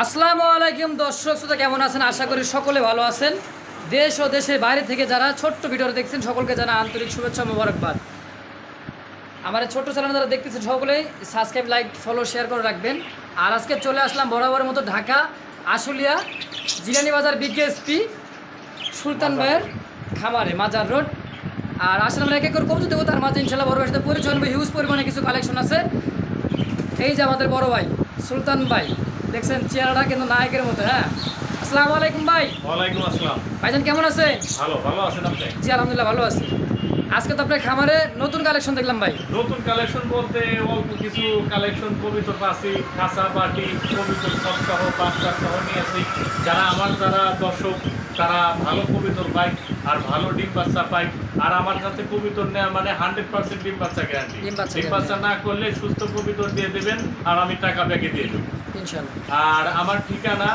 আসসালামু আলাইকুম দর্শক শ্রোতা, কেমন আছেন? আশা করি সকলে ভালো আছেন। দেশ ও দেশের বাইরে থেকে যারা ছোট্ট ভিডিও দেখছেন সকলকে জানা আন্তরিক শুভেচ্ছা মোবারকবাদ। আমার ছোট্ট চ্যানেল যারা দেখতেছেন সকলেই সাবস্ক্রাইব, লাইক, ফলো, শেয়ার করে রাখবেন। আর আজকে চলে আসলাম বরাবরের মতো ঢাকা আশুলিয়া জিলানি বাজার বিকেএসপি সুলতান ভাইয়ের খামারে মাজার রোড। আর আসলে আমরা এক এক করে কবুতর দেবো, তার মাঝে ইনশাল্লাহ বড় ভাইয়ের সাথে পরিচয় নেব। হিউজ পরিমাণে কিছু কালেকশন আছে। এই যে আমাদের বড় ভাই সুলতান ভাই, দেখছেন চেহারাটা কিন্তু নায়কের মতো। হ্যাঁ, আসসালামু আলাইকুম ভাই। ওয়ালাইকুম আসসালাম। ভাইজান কেমন আছেন? ভালো আছেন আপনি? জি আলহামদুলিল্লাহ ভালো আছি। আজকে তো আপনার খামারে নতুন কালেকশন দেখলাম ভাই। নতুন কালেকশন বলতে অল্প কিছু কালেকশন কবিতর পাশি, খাসা পাটি, কবিতর সহ বাচ্চা সহ নিয়েছি। যারা দর্শক তারা ভালো কবিতর পায় আর ভালো ডিম বাচ্চা পায়। আর আমার কাছে কবিতর নেওয়া মানে 100% ডিম বাচ্চা গ্যারান্টি। ডিম বাচ্চা না করলে সুস্থ কবিতর দিয়ে দেবেন আর আমি টাকা ব্যাগে দিয়ে দেবো ইনশাআল্লাহ। আর আমার ঠিকানা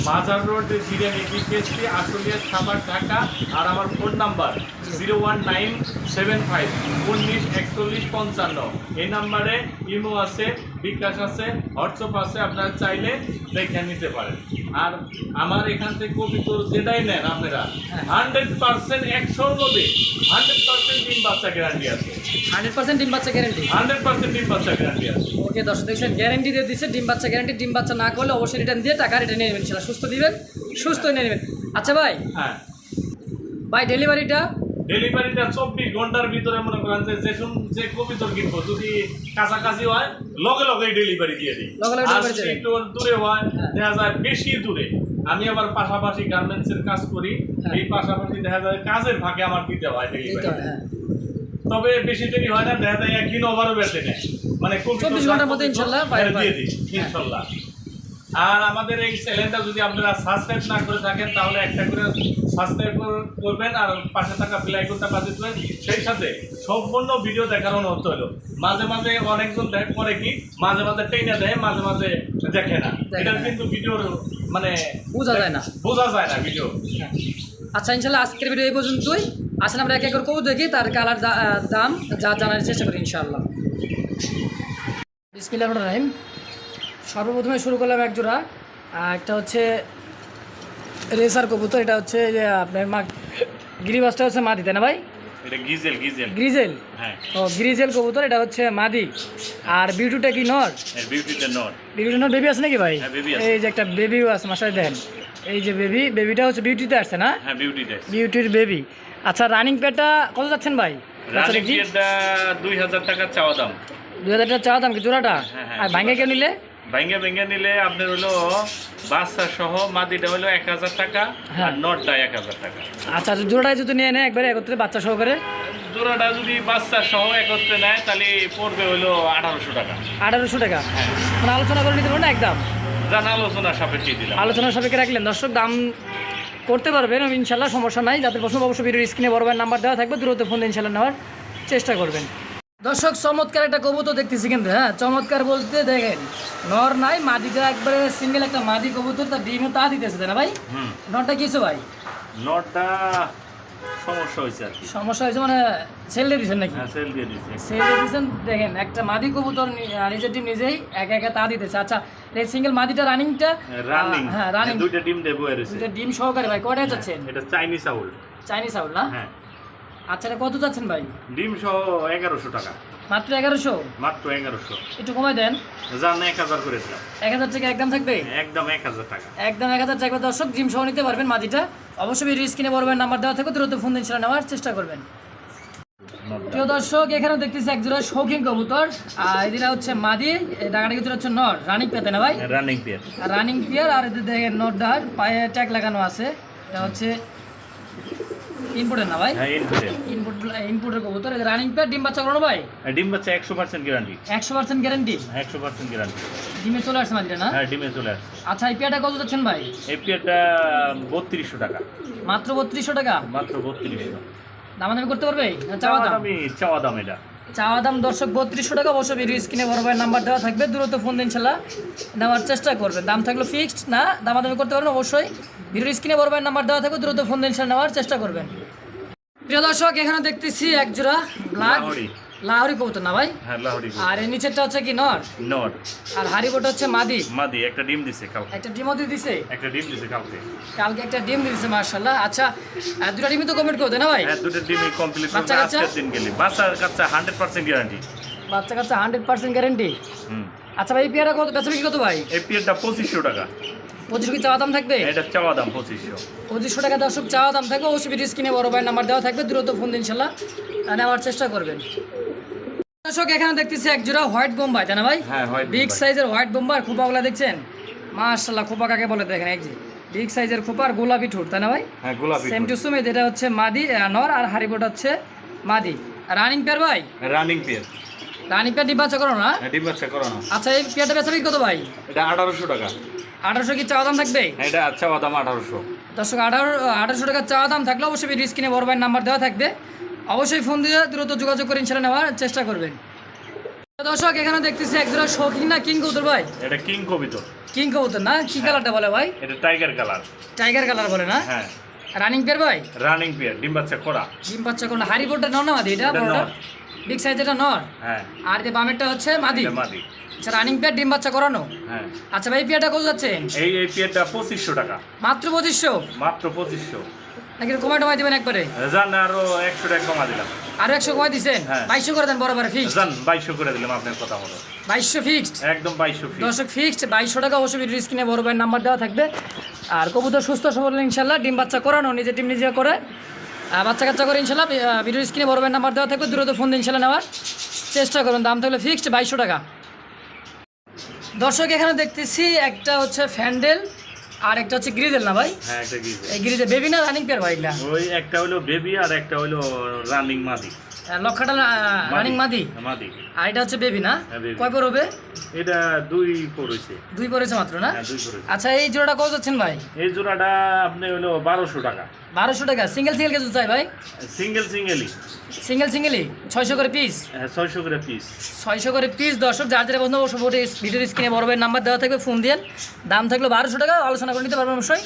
মাজার রোড, জিরানি বিকেএসপি, আশুলিয়া খামার, ঢাকা। আর আমার ফোন নাম্বার 01975194155। এই নাম্বারে ইমো আছে, বিকাশ আছে, হোয়াটসঅ্যাপ আছে। আপনারা চাইলে দেখে নিতে পারেন। আর আমার এখান থেকে কবিতর যেটাই নেন আপনারা 100% 100% ডিম বাচ্চা গ্যারান্টি আছে। 100% ডিম বাচ্চা গ্যারান্টি। 100% ডিম বাচ্চা গ্যারান্টি আছে। ওকে দর্শক, দেখছেন গ্যারান্টি দিয়ে দিচ্ছে, ডিম বাচ্চা গ্যারান্টি। ডিম বাচ্চা না করলে অবশ্যই রিটার্ন দিয়ে টাকা রিটার্ন নিয়ে নেবেন ইনশাআল্লাহ। সুস্থ দিবেন, সুস্থই নিয়ে নেবেন। আচ্ছা ভাই, হ্যাঁ ভাই ডেলিভারিটা 24 ঘন্টার ভিতরে মনে করেন যে কবিতর কিনবো যদি কাছাকাছি হয় লগে ডেলিভারি দিয়ে দিই। আর যদি একটু দূরে হয়, দেখা যায় বেশি দূরে, আমি আবার পাশাপাশি গার্মেন্টসের কাজ করি। এই পাশাপাশি দেখা যায় কাজের ভাগে আমার দিতে হয় ডেলিভারি। তবে বেশি দেরি হয় না, দেখা যায় একদিন ওভারও বেঁচে নেয়, মানে 24 ঘন্টার মধ্যে ইনশাআল্লাহ দিয়ে দিই ইনশাআল্লাহ। আর আমাদের এই চ্যানেলটা যদি আপনারা সাবস্ক্রাইব না করে থাকেন তাহলে একটা করে সাবস্ক্রাইব করবেন আর পাশে থাকা বেল আইকনটা বাজিয়ে দেবেন। সেই সাথে সম্পূর্ণ ভিডিও দেখার অনুরোধ হলো। মাঝে মাঝে অনেকজন করে কি মাঝে টেনে দেয়, মাঝে দেখে না। এটা কিন্তু ভিডিওর মানে বোঝা যায় না ভিডিও। আচ্ছা ইনশাআল্লাহ আজকের ভিডিও এই পর্যন্তই। আসলে আমরা এক এক করে কবুতর দেখি, তার কালার, দাম যা জানার চেষ্টা করি ইনশাআল্লাহ। বিসমিল্লাহির রহমানির রহিম। সর্বপ্রথমে শুরু করলাম এক জোড়া। একটা হচ্ছে রেসার কবুতর, এটা হচ্ছে যে আপনার গিরিবাসটা হচ্ছে মাদি, তাই না ভাই? এটা গ্রিজেল। হ্যাঁ, ও গ্রিজেল কবুতর, এটা হচ্ছে মাদি। আর বিউটিটা কি নর? বিউটিটা নর। বেবি আছে নাকি ভাই? এই যে একটা বেবিও আছে, মাসায় দেন। এই যে বেবিটা হচ্ছে বিউটিতে আসছে না? হ্যাঁ, বিউটির বেবি। আচ্ছা রানিং পেয়ারটা কত যাচ্ছেন ভাই? রানিং পেয়ারটা 2000 টাকা চাওয়া দাম। 2000 টাকা চাওয়া দাম কি জোড়াটা? আর ভাঙ্গা কেউ নিলে? ভাঙ্গা নিলে আপনার হলো বাচ্চা সহ মাদিটা হলো 1000 টাকা আর নটটা 1000 টাকা। আচ্ছা জোড়াটাই যদি নিয়ে নেয় একবারে একত্রে বাচ্চা সহকারে, জোড়াটা যদি বাচ্চা সহ একত্রে নেয় তাহলে পড়বে হলো 1800 টাকা। 1800 টাকা? মানে আলোচনা করে নিতে পারবেন না একদম? জানা আলোচনা সাপেক্ষে দিলাম। আলোচনা সাপেক্ষে রাখলেন। দর্শক দাম করতে পারবেন ইনশাল্লাহ, সমস্যা নাই। যাদের প্রশ্ন অবশ্যই ভিডিওর স্ক্রিনে বড় ভাইয়ের নাম্বার দেওয়া থাকবে, দ্রুত ফোন দিয়ে ইনশাল্লাহ নেওয়ার চেষ্টা করবেন। দর্শক চমৎকার একটা কবুতর দেখতেছি কিন্তু। হ্যাঁ চমৎকার বলতে দেখেন নর নাই, মাদিটা একবারে সিঙ্গেল একটা মাদি কবুতর, তার ডিমে তা দিতেছে, তাই না ভাই? নরটা কিছু ভাই? নটটা সমস্যা হয়েছে আর কি। সমস্যা হয়েছে মানে সেল দিয়ে দিচ্ছেন নাকি? হ্যাঁ, সেল দিয়ে দিচ্ছেন। দেখেন একটা মাদি কবুতর নিজের ডিম নিজেই একা তা দিতেছে। আচ্ছা এই সিঙ্গেল মাদিটা রানিংটা? হ্যাঁ রানিং, দুইটা ডিম দেবো এর। দুইটা ডিম সহকারে ভাই কয়টা যাচ্ছেন? এটা চাইনিজ আউল না? হ্যাঁ। আচ্ছা এটা কত যাচ্ছেন ভাই? ডিম সহ 1100 টাকা। মাত্র 1100? মাত্র 1100। একটু কমাই দেন। জান 1000 করে দিলাম। 1000 টাকা একদম থাকবে? একদম 1000 টাকা। একদম 1000 টাকা। দর্শক ডিম সহ নিতে পারবেন মাদিটা। অবশ্যই ভিডিও স্ক্রিনে বড় ভাইয়ের নাম্বার দেওয়া থাকবে, দ্রুত ফোন দিয়ে ইনশাআল্লাহ নেওয়ার চেষ্টা করবেন। প্রিয় দর্শক এখানে দেখতেছি এক জোড়া শৌখিন কবুতর। আর এদিকে হচ্ছে মাদি, ডাকাটা কিছু হচ্ছে নর। রানিং পেয়ার, তাই না ভাই? Running pair. আর এদের দেখেন নরটার পায়ে ট্যাগ লাগানো আছে। এটা হচ্ছে ইনপুটের না ভাই? হ্যাঁ, ইনপুটের কবুতর। Running pair. ডিম বাচ্চা করো ভাই? ডিম বাচ্চা 100% গ্যারান্টি। 100% গ্যারান্টি? 100% গ্যারান্টি। ডিমে চলে আসছে মাদিটা না? হ্যাঁ, ডিমে চলে আসছে। আচ্ছা এই পেয়ারটা কত যাচ্ছেন ভাই? এই পেয়ারটা 3200 টাকা। মাত্র 3200 টাকা? মাত্র 3200। দামাদামি করতে পারবে? চাওয়া দাম এটা চাওয়া দাম দর্শক 3200 টাকা। অবশ্যই ভিডিও স্ক্রিনে বড় ভাইয়ের নাম্বার দেওয়া থাকবে, দ্রুত ফোন দিয়ে ইনশাআল্লাহ নেওয়ার চেষ্টা করবেন। দাম থাকলো ফিক্সড না, দামাদামি করতে পারবেন। অবশ্যই ভিডিও স্ক্রিনে বড় ভাইয়ের নাম্বার দেওয়া থাকবে, দ্রুত ফোন দিয়ে ইনশাআল্লাহ নেওয়ার চেষ্টা করবেন। প্রিয় দর্শক এখানে দেখতেছি এক জোড়া ব্ল্যাক লাহোরি কবুতর না ভাই? হ্যাঁ লাহোরি আর এর নিচেরটা হচ্ছে কি নর? নর। আর হারিবোটা হচ্ছে মাদি। মাদি একটা ডিম দিছে কালকে। একটা ডিমও দিয়ে দিছে? একটা ডিম দিছে কালকে। কালকে একটা ডিম দিয়ে দিছে মাশাআল্লাহ। আচ্ছা দুটো ডিমই তো কমপ্লিট করে দেন না ভাই? হ্যাঁ দুটো ডিমই কমপ্লিট বাচ্চা করবে কাচ্চা? আজকের দিন গেলে। বাচ্চা কাচ্চা 100% গ্যারান্টি। বাচ্চা কাচ্চা 100% গ্যারান্টি। আচ্ছা ভাই এই পেয়ারা কত বেচা বিক্রি কত ভাই? এই পেয়ারটা 2500 টাকা। 25 কি চাওয়া দাম থাকবে? এটা চাওয়া দাম 2500। 2500 টাকা দর্শক চাওয়া দাম থাকবে। অবশ্যই ভিডিও স্ক্রিনে বড় ভাই নাম্বার দেওয়া থাকবে, দ্রুত ফোন দিন ইনশাআল্লাহ নেওয়ার চেষ্টা করবেন। দর্শক এখানে দেখতেছি এক জোড়া হোয়াইট বোম্বাই, তাই না ভাই? হ্যাঁ হোয়াইট বিগ সাইজের হোয়াইট বোম্বার। খোপাগুলা দেখছেন মাশাআল্লাহ, খোপা কাকে বলে দেখেন, এই যে বিগ সাইজের খোপার গোলাপি ঠোঁট, তাই না ভাই? হ্যাঁ গোলাপি। Same to same. এটা হচ্ছে মাদি নর আর হারিবোটা হচ্ছে মাদি। রানিং পেয়ার ভাই? Running pair. রানিং পেয়ার ডিম বাচ্চা করো না? ডিম বাচ্চা করো না। আচ্ছা এই পেয়ারটা বেচা বিক্রি কত ভাই? এটা 1800 টাকা। 1800 কি চাওয়া দাম থাকবে? হ্যাঁ এটা চাওয়া দাম 1800। দর্শক 1800 টাকা চাওয়া দাম থাকলে অবশ্যই ভিডিও স্ক্রিনে বড় ভাই নাম্বার দেওয়া থাকবে, অবশ্যই ফোন দিয়ে দ্রুত যোগাযোগ করে ইনশাআল্লাহ নেওয়ার চেষ্টা করবেন। দর্শক এখানে দেখতেছি এক জোড়া শৌখিন না কিং কবুতর ভাই? এটা কিং কবুতর। কিং কবুতর না? কি কালারটা বলে ভাই? এটা টাইগার কালার। টাইগার কালার বলে না? হ্যাঁ রানিং পেয়ার ভাই? রানিং পেয়ার ডিম বাচ্চা করা। ডিম বাচ্চা কোন হারিবোটা নর না মাদি? এটা এটা বড়টা নর। বিগ সাইজ, এটা নর। হ্যাঁ আর যে বামেরটা হচ্ছে মাদি। এটা মাদি। আচ্ছা রানিং পেয়ার ডিম বাচ্চা করানো। হ্যাঁ আচ্ছা ভাই এই পেয়ারটা কত যাচ্ছেন? এই পেয়ারটা 2500 টাকা। মাত্র 2500? মাত্র 2500। নাকি কমাই টমাই দিবেন একবারে? জান আরো 100 টাকা কমা দিলাম। আরো 100 কমাই দিছেন? হ্যাঁ। 2200 করে দেন বরাবর ফিক্সড। জান 2200 করে দিলাম আপনার কথা মতো। 2200 ফিক্সড? একদম 2200 ফিক্স। দর্শক ফিক্সড 2200 টাকা। অবশ্যই ভিডিও স্ক্রিনে বড় ভাইয়ের নাম্বার দেওয়া থাকবে। আর কবুতর সুস্থ সবল ইনশাল্লাহ, ডিম বাচ্চা করানো, নিজে ডিম নিজে করে বাচ্চা কাচ্চা করে ইনশাল্লাহ ভিডিও স্ক্রিনে বড় ভাইয়ের নাম্বার দেওয়া থাকবে, দ্রুত ফোন দিয়ে ইনশাল্লাহ নেওয়ার চেষ্টা করুন। দাম থাকলে ফিক্সড 2200 টাকা। দর্শক এখানে দেখতেছি একটা হচ্ছে ফ্যান্ডেল আর একটা হচ্ছে গ্রিজেল না ভাই? হ্যাঁ একটা গিজে। এই গ্রিজেল বেবি না রানিং পেয়ার ভাই? এগুলা ওই একটা হলো বেবি আর একটা হলো রানিং মাদি। লক্ষাটা রানিং মাদি মাদি। আর এটা হচ্ছে বেবি না? হ্যাঁ, baby। কয় পর হবে? এটা 2 পড়েছে। 2 পরেছে মাত্র না? হ্যাঁ 2 পড়েছে। আচ্ছা এই জোড়াটা কত যাচ্ছেন ভাই? এই জোড়াটা আপনি হলো 1200 টাকা। 1200 টাকা। সিঙ্গেল সিঙ্গেল কিছু চাই ভাই? সিঙ্গেলই। সিঙ্গেলই 600 করে পিস? হ্যাঁ 600 করে পিস। 600 করে পিস। দর্শক যার যারা বন্ধু অবশ্যই ভিডিওর স্ক্রিনে বড় ভাইয়ের নাম্বার দেওয়া থাকবে, ফোন দিয়ে দাম থাকলো 1200 টাকা, আলোচনা করে নিতে পারবেন অবশ্যই।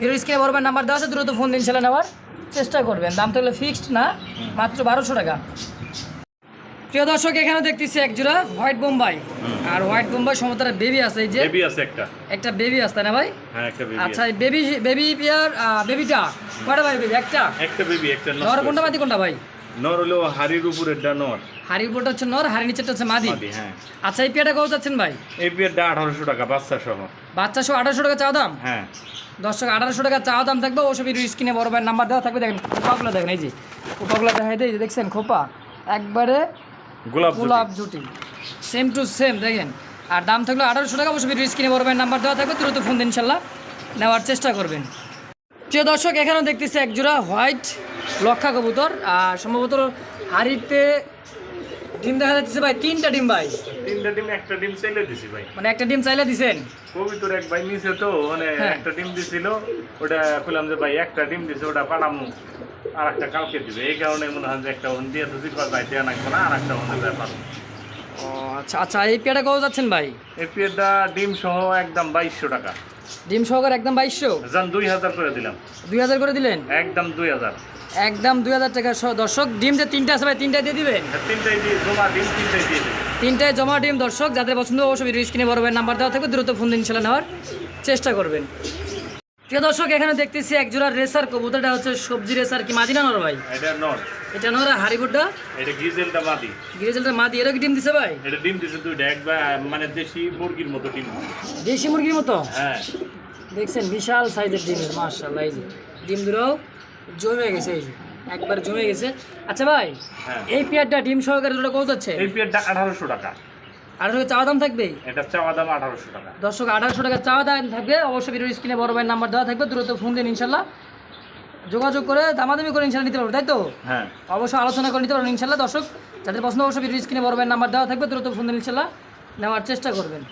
ভিডিওর স্ক্রিনে বড় ভাইয়ের নাম্বার দেওয়া আছে, দ্রুত ফোন দিন ছেলে নেওয়ার চেষ্টা করবেন। দাম থাকলে ফিক্সড না, মাত্র 1200 টাকা। প্রিয় দর্শক এখানে দেখতেছি এক জোড়া হোয়াইট বোম্বাই। আর হোয়াইট বোম্বাই সমতার বেবি আছে, এই যে বেবি আছে একটা বেবি আছে না ভাই? হ্যাঁ একটা বেবি। আচ্ছা বেবি পেয়ার বেবিটা কয়টা ভাই? বেবি একটা বেবি একটা নর। কোনটা মাদি কোনটা ভাই? নর হলো হাড়ির উপরেরটা নর। হাড়ির উপরটা হচ্ছে নর, হাড়ির নিচেরটা হচ্ছে মাদি। হ্যাঁ। আচ্ছা এই পেয়ারটা কত যাচ্ছেন ভাই? এই পেয়ারটা 1800 টাকা বাচ্চা সহ। বাচ্চা সহ 1800 টাকা চাওয়া দাম? হ্যাঁ দর্শক 1800 টাকা চাওয়া দাম থাকবে। অবশ্যই ভিডিও স্ক্রিনে বড় ভাইয়ের নাম্বার দেওয়া থাকবে। দেখেন খোপাগুলো দেখেন, এই যে খোপাগুলো দেখাই দেয়, দেখছেন খোপা একবারে গোলাপ জুটি, সেম টু সেম দেখেন। আর দাম থাকলো 1800 টাকা। অবশ্যই ভিডিও স্ক্রিনে বড় ভাইয়ের নাম্বার দেওয়া থাকবে, দ্রুত ফোন দিন ইনশাল্লাহ নেওয়ার চেষ্টা করবেন। প্রিয় দর্শক এখানেও দেখতেছি এক জোড়া হোয়াইট লক্ষা কবুতর। আর সম্ভবত হাড়িতে ডিম দেখা যাচ্ছে ভাই, 3টা ডিম ভাই? 3টা ডিম, একটা ডিম চাইলে দিছি ভাই। মানে একটা ডিম চাইলে দিছেন? কবিতর এক ভাই নিছে তো, মানে হ্যাঁ। একটা ডিম দিছিল, ওটা কইলাম যে ভাই একটা ডিম দিছে, ওটা পাঠামু আর একটা কালকে দিবে। এই কারণে মনে হয় যে একটা দিয়ে দুটি কর ভাই দেয়া নাকবো না, আর একটা অন্য ব্যাপার। ও আচ্ছা আচ্ছা এই পেয়ারটা কত যাচ্ছেন ভাই? এই পেয়ারটা ডিম সহ একদম 2200 টাকা। ডিম সহকারে একদম 2200? জান 2000 করে দিলাম। 2000 করে দিলেন? একদম 2000। একদম 2000 টাকা সহ। দর্শক ডিম যে 3টা আছে ভাই, 3টাই দিয়ে দিবেন? 3টাই দিয়ে জমা ডিম 3টাই দিয়ে দেবেন। 3টায় জমা ডিম। দর্শক যাদের পছন্দ অবশ্যই ভিডিও স্ক্রিনে বড় ভাইয়ের নাম্বার দেওয়া থাকবে, দ্রুত ফোন দিন ইনশাল্লাহ নেওয়ার চেষ্টা করবেন। প্রিয় দর্শক এখানে দেখতেছি এক জোড়া রেসার কবুতরটা হচ্ছে সবজি রেসার। কি মাদি না নর ভাই? এটা নর। এটা নর। আর হাড়িবুডটা? এটা গিজেলটা মাদি। গ্রিজেলটা মাদি। এরা কি ডিম দিছে ভাই? এটা ডিম দিছে দুইটা, একবার মানে দেশি মুরগির মতো ডিম। দেশি মুরগির মতো? হ্যাঁ দেখছেন বিশাল সাইজের ডিমের, মাশাআল্লাহ। এই যে ডিম দুটোও জমে গেছে, এই যে একবার জমে গেছে। আচ্ছা ভাই হ্যাঁ। এই পেয়ারটা ডিম সহকারে দুটো কত যাচ্ছে? এই পেয়ারটা 1800 টাকা। আর চাওয়া দাম থাকবে? এটা চাওয়া দাম 1800 টাকা। দর্শক 1800 টাকা চাওয়া দাম থাকবে। অবশ্যই ভিডিও স্ক্রিনে বড় ভাইয়ের নাম্বার দেওয়া থাকবে, দ্রুত ফোন দিন ইনশাল্লাহ যোগাযোগ করে দামাদামি করে ইনশাল্লাহ নিতে পারবো, তাই তো? হ্যাঁ অবশ্যই আলোচনা করে নিতে পারবেন ইনশাল্লাহ। দর্শক যাদের পছন্দ অবশ্যই ভিডিও স্ক্রিনে বড় ভাইয়ের নাম্বার দেওয়া থাকবে, দ্রুত ফোন দিন ইনশাল্লাহ নেওয়ার চেষ্টা করবেন।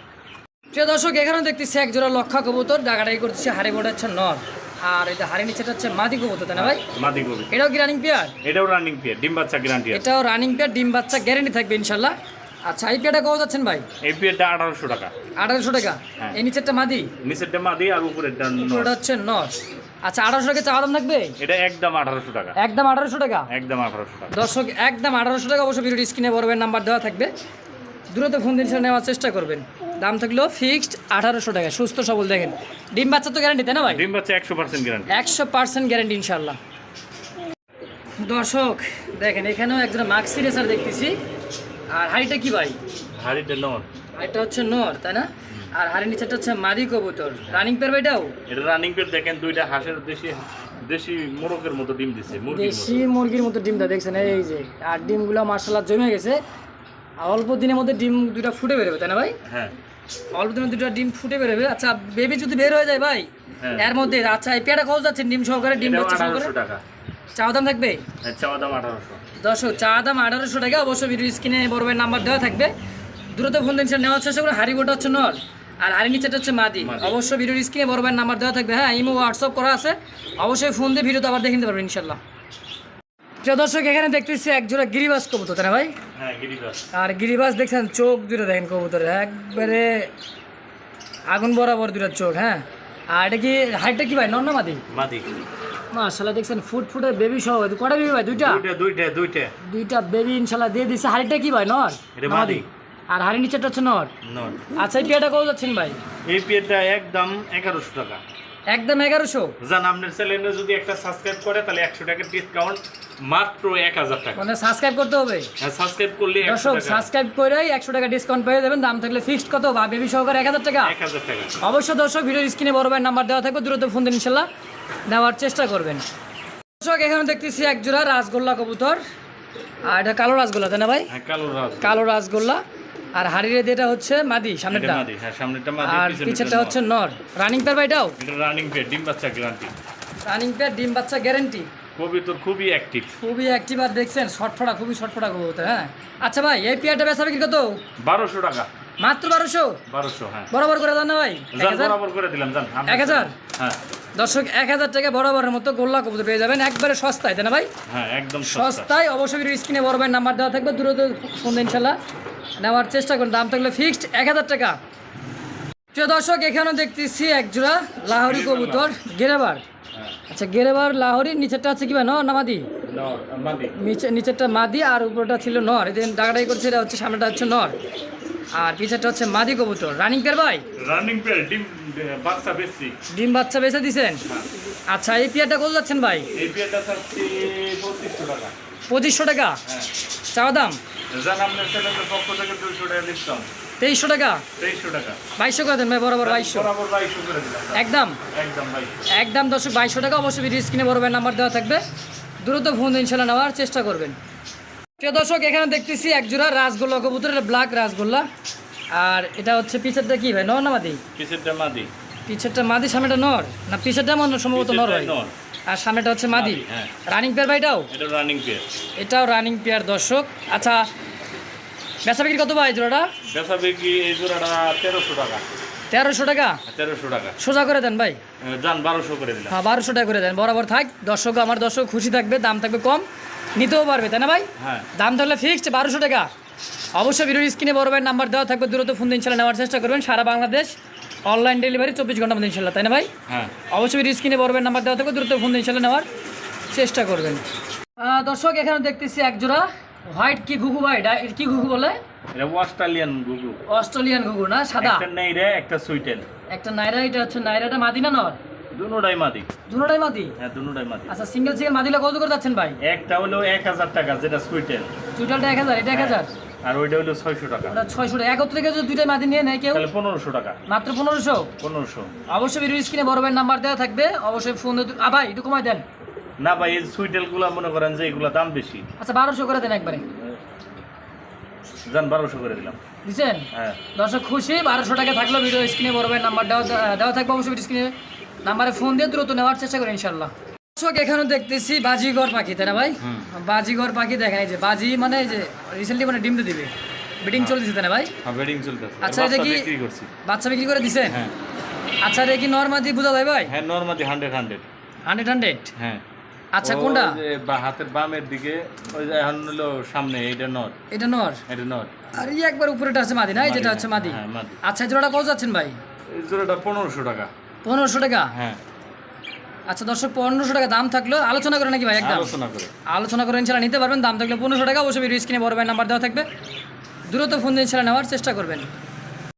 প্রিয় দর্শক এখানেও দেখতেছি এক জোড়া লক্ষা কবুতর। ডাকাডাকি করতেছে। হাড়ি বোর্ড হচ্ছে নর, আর এটা হাড়ি নিচেটা হচ্ছে মাদি কবুতর, তাই না ভাই? মাদি কবি। এটাও কি রানিং পেয়ার? এটাও রানিং পেয়ার, ডিম বাচ্চা গ্যারান্টি আছে। এটাও রানিং পেয়ার, ডিম বাচ্চা গ্যারান্টি থাকবে ইনশাল্লাহ। আচ্ছা এই পেয়ারটা কত যাচ্ছেন ভাই? এই পেয়ারটা 1800 টাকা। 1800 টাকা। হ্যাঁ। এই নিচেরটা মাদি? নিচেরটা মাদি আর উপরেরটা নর। ওটা হচ্ছে নর। আচ্ছা 1800 টাকা চাওয়া দাম থাকবে? এটা একদম 1800 টাকা, একদম 1800 টাকা। একদম 1800 টাকা দর্শক একদম 1800 টাকা। অবশ্যই ভিডিওর স্ক্রিনে বড়বেন নাম্বার দেওয়া থাকবে, দ্রুত ফোন দিন নেওয়ার চেষ্টা করবেন। দাম থাকলো ফিক্সড 1800 টাকা। সুস্থ সবল দেখেন, ডিম বাচ্চা তো গ্যারান্টি তাই না ভাই? ডিম বাচ্চা 100% গ্যারান্টি, 100% গ্যারান্টি ইনশাল্লাহ। দর্শক দেখেন এখানেও একজন মাক্সি রেসার দেখতেছি। আর হাড়িটা কি ভাই? হাড়িটা নর, হাড়িটা হচ্ছে নর তাই না? আর হাড়ির নিচেটা হচ্ছে মাদি কবুতর, রানিং পেয়ার ভাইটাও? এটা রানিং পেয়ার। দেখেন দুইটা হাঁসের দেশি মোরগের মতো ডিম দিচ্ছে, দেশি মুরগির মতো ডিমটা দেখছেন এই যে। আর ডিমগুলো মার্শাল্লাহ জমে গেছে, আর অল্প দিনের মধ্যে ডিম দুটা ফুটে বেরোবে তাই না ভাই? হ্যাঁ অল্প দিনের দুটা ডিম ফুটে বেরোবে। আচ্ছা বেবি যদি বের হয়ে যায় ভাই এর মধ্যে, আচ্ছা এই পেয়ারটা কত যাচ্ছেন ডিম সহকারে? ডিম বাচ্চা সহকারে 1800 টাকা চাওয়া দাম থাকবে? চাওয়া দাম 1800। দর্শক চাওয়া দাম 1800 টাকা। অবশ্যই ভিডিও স্ক্রিনে বড়বের নাম্বার দেওয়া থাকবে, দ্রুত ফোন দিন নেওয়ার চেষ্টা করে। হাড়ি বোটা হচ্ছে নর আর হাড়ি নিচেটা হচ্ছে মাদি। অবশ্যই ভিডিওর স্ক্রিনে বড়বের নাম্বার দেওয়া থাকবে। হ্যাঁ ইমো হোয়াটসঅ্যাপ করা আছে, অবশ্যই ফোন দিয়ে ভিডিওতে আবার দেখে নিতে পারবেন ইনশাল্লাহ। প্রিয় দর্শক এখানে দেখতেছি এক জোড়া গিরিবাজ কবুতর তাই না ভাই? হ্যাঁ গিরিবাজ। আর গিরিবাজ দেখছেন চোখ দুটো দেখেন কবুতরের একবারে আগুন বরাবর দুটো চোখ। হ্যাঁ আর এটা কি হাইটটা কি ভাই? নর না মাদি? মাদি। মাশাআল্লাহ দেখছেন ফুটফুটে বেবি সহ। কটা বেবি ভাই? দুইটা বেবি ইনশাআল্লাহ দিয়ে দিছে। হাড়িটা কি ভাই? নর? এটা মাদি। আর হাড়ি নিচেটা হচ্ছে নর। নর। আচ্ছা এই পেয়ারটা কত যাচ্ছেন ভাই? এই পেয়ারটা একদম 1100 টাকা। একদম 1100? জান আপনার চ্যানেলে যদি একটা সাবস্ক্রাইব করে তাহলে 100 টাকা ডিসকাউন্ট, মাত্র 1000 টাকা। মানে সাবস্ক্রাইব করতে হবে? হ্যাঁ সাবস্ক্রাইব করলে 100 দর্শক টাকা। সাবস্ক্রাইব করেই 100 টাকা ডিসকাউন্ট পেয়ে যাবেন। দাম থাকলে ফিক্সড কত বা বেবি সহকারে 1000 টাকা? 1000 টাকা। অবশ্যই দর্শক ভিডিওর স্ক্রিনে বড় ভাইয়ের নাম্বার দেওয়া থাকবে, দ্রুত ফোন দিন ইনশাল্লাহ নেওয়ার চেষ্টা করবেন। দর্শক এখানে দেখতেছি এক জোড়া রাজগোল্লা কবুতর, আর এটা কালো রাজগোল্লা তাই না ভাই? হ্যাঁ কালো কালো রাজগোল্লা। আর হাড়ির যেটা হচ্ছে মাদি, সামনেরটা মাদি। হ্যাঁ সামনেরটা মাদি, আর পিছেরটা হচ্ছে নর। রানিং পেয়ার ভাইটাও? এটা রানিং পেয়ার, ডিম বাচ্চা গ্যারান্টি। রানিং পেয়ার ডিম বাচ্চা গ্যারান্টি। কবুতর খুবই অ্যাক্টিভ, খুবই অ্যাক্টিভ। আর দেখছেন শর্টফটা, খুবই শর্টফটা কবুতর। হ্যাঁ আচ্ছা ভাই এই পেয়ারটা বেচা বিক্রি কত? 1200 টাকা মাত্র 1200? 1200 হ্যাঁ। বরাবর করে দেন না ভাই? জান বরাবর করে দিলাম জান। 1000? হ্যাঁ দর্শক 1000 টাকা বরাবরের মতো গোল্লা কবুতর পেয়ে যাবেন, একবারে সস্তায় তাই না ভাই? হ্যাঁ একদম সস্তায়। অবশ্যই ভিডিও স্ক্রিনে বড় ভাইয়ের নাম্বার দেওয়া থাকবে, দ্রুত ফোন দিন ইনশাল্লাহ নেওয়ার চেষ্টা করুন। দাম থাকলে ফিক্সড 1000 টাকা। প্রিয় দর্শক এখানেও দেখতেছি এক জোড়া লাহোরি কবুতর গেরেবার। আচ্ছা গেরেবার লাহোরি, নিচেরটা হচ্ছে কি ভাই নর না মাদি? নর। মাদি। নিচেরটা মাদি আর উপরটা ছিল নর। এদিন ডাকাটাই করছে, এটা হচ্ছে সামনেটা হচ্ছে নর আর পিছেরটা হচ্ছে মাদি কবুতর। রানিং পেয়ার ভাই? রানিং পেয়ার, ডিম বাচ্চা বেশি। ডিম বাচ্চা বেঁচে দিছেন? আচ্ছা এই পেয়ারটা কত যাচ্ছেন ভাই? এই পেয়ারটা থাকছে 2500 টাকা। 2500 টাকা হ্যাঁ চাওয়া দাম? জান আপনার চ্যানেলের পক্ষ থেকে 200 টাকা ডিসকাউন্ট। 2300 টাকা? 2300 টাকা। 2200 করে দেন ভাই, বরাবর 2200। বরাবর 2200 করে দিলাম একদম একদম 2200। একদম দর্শক 2200 টাকা। অবশ্যই ভিডিও স্ক্রিনে বড় ভাইয়ের নাম্বার দেওয়া থাকবে, দ্রুত ফোন ইনশাল্লাহ নেওয়ার চেষ্টা করবেন। প্রিয় দর্শক এখানে দেখতেছি এক জোড়া রাজগোল্লা কবুতর, এটা ব্ল্যাক রাজগোল্লা। আর এটা হচ্ছে পিছেরটা কি ভাই? নর না মাদি? পিছেরটা মাদি। পিছেরটা মাদি, সামনেটা নর না? পিছেরটা মনে সম্ভবত নর ভাই, আর সামনেটা হচ্ছে মাদি। হ্যাঁ রানিং পেয়ার ভাই এটাও? এটা রানিং পেয়ার। এটাও রানিং পেয়ার দর্শক। আচ্ছা বেচা বিক্রি কত ভাই জোড়াটা? বেচা বিক্রি এই জোড়াটা 1300 টাকা। 1300 টাকা? 1300 টাকা। সোজা করে দেন ভাই। জান 1200 করে দিলাম। হ্যাঁ 1200 টাকা করে দেন, বরাবর থাক। দর্শক আমার দর্শক খুশি থাকবে, দাম থাকবে কম, নিতেও পারবে তাই না ভাই? হ্যাঁ দাম তাহলে ফিক্সড 1200 টাকা। অবশ্যই ভিডিওর স্ক্রিনে বড় ভাইয়ের নাম্বার দেওয়া থাকবে, দ্রুত ফোন দিয়ে ইনশাল্লাহ নেওয়ার চেষ্টা করবেন। সারা বাংলাদেশ অনলাইন ডেলিভারি 24 ঘন্টার মধ্যে ইনশাল্লাহ তাই না ভাই? হ্যাঁ অবশ্যই ভিডিও স্ক্রিনে বড় ভাইয়ের নাম্বার দেওয়া থাকবে, দ্রুত ফোন দিয়ে ইনশাল্লাহ নেওয়ার চেষ্টা করবেন। দর্শক এখানে দেখতেছি এক জোড়া হোয়াইট কি ঘুঘু ভাই, এটা কি ঘুঘু বলে? এটা অস্ট্রেলিয়ান গুগু। অস্ট্রেলিয়ান ঘুঘু না? সাদা একটা নাইরা একটা সুইটেল। একটা নাইরা, এটা হচ্ছে নাইরাটা মাদি না নর? দুটোটাই মাদি। দুটোটাই মাদি? হ্যাঁ দুটোটাই মাদি। আচ্ছা সিঙ্গেল মাদিলা কত করে যাচ্ছেন ভাই? একটা হলো 1000 টাকা যেটা সুইটেল। চুইটালটা 1000, এটা 1000 আর ওইটা হলো 600 টাকা। ওটা 600 টাকা। একত্রে কেউ যদি দুইটাই মাদি নিয়ে নেয় কেউ তাহলে 1500 টাকা। মাত্র 1500? 1500। অবশ্যই ভিডিও স্ক্রিনে বড় ভাইয়ের নাম্বার দেওয়া থাকবে, অবশ্যই ফোন ভাই একটু কমাই দেন না ভাই এই সুইটেল গুলা মনে করেন যে এগুলা দাম বেশি। আচ্ছা 1200 করে দেন একবারে। জান 1200 করে দিলাম। দিচ্ছেন? হ্যাঁ দর্শক খুশি। 1200 টাকা থাকলো, ভিডিও স্ক্রিনে বড় ভাইয়ের নাম্বার দেওয়া থাকবে, অবশ্যই ভিডিও স্ক্রিনে নাম্বারে ফোন দিয়ে দ্রুত নেওয়ার চেষ্টা করেন ইনশাল্লাহ। দর্শক এখানে দেখতেছি বাজিঘর পাখি তাই না ভাই? বাজিঘর পাখি দেখেন, এই যে বাজি মানে এই যে রিসেন্টলি মানে ডিম তো দিবে, ব্রিডিং চলতেছে তাই না ভাই? হ্যাঁ ব্রিডিং চলতেছে। আচ্ছা এটা কি বিক্রি করছি? বাচ্চা বিক্রি করে দিছেন? হ্যাঁ। আচ্ছা এটা কি নরমাদি বোঝা যায় ভাই? হ্যাঁ নরমাদি 100 100? হ্যাঁ। আচ্ছা কোনটা? ওই যে হাতের বামের দিকে ওই যে এখন হলো সামনে এটা নর। এটা নর? এটা নর। আর এই একবার উপরেটা আছে মাদি না? এই যেটা হচ্ছে মাদি। হ্যাঁ মাদি। আচ্ছা এই জোড়াটা কত যাচ্ছেন ভাই? এই জোড়াটা 1500 টাকা। 1500 টাকা? হ্যাঁ। আচ্ছা দর্শক 1500 টাকা দাম থাকলো, আলোচনা করে নাকি ভাই একদম আলোচনা করে আলোচনা করে ইনশাল্লাহ নিতে পারবেন। দাম থাকলে 1500 টাকা, অবশ্যই ভিডিও স্ক্রিনে বড় ভাই নাম্বার দেওয়া থাকবে, দ্রুত ফোন দিয়ে ইনশাল্লাহ নেওয়ার চেষ্টা করবেন।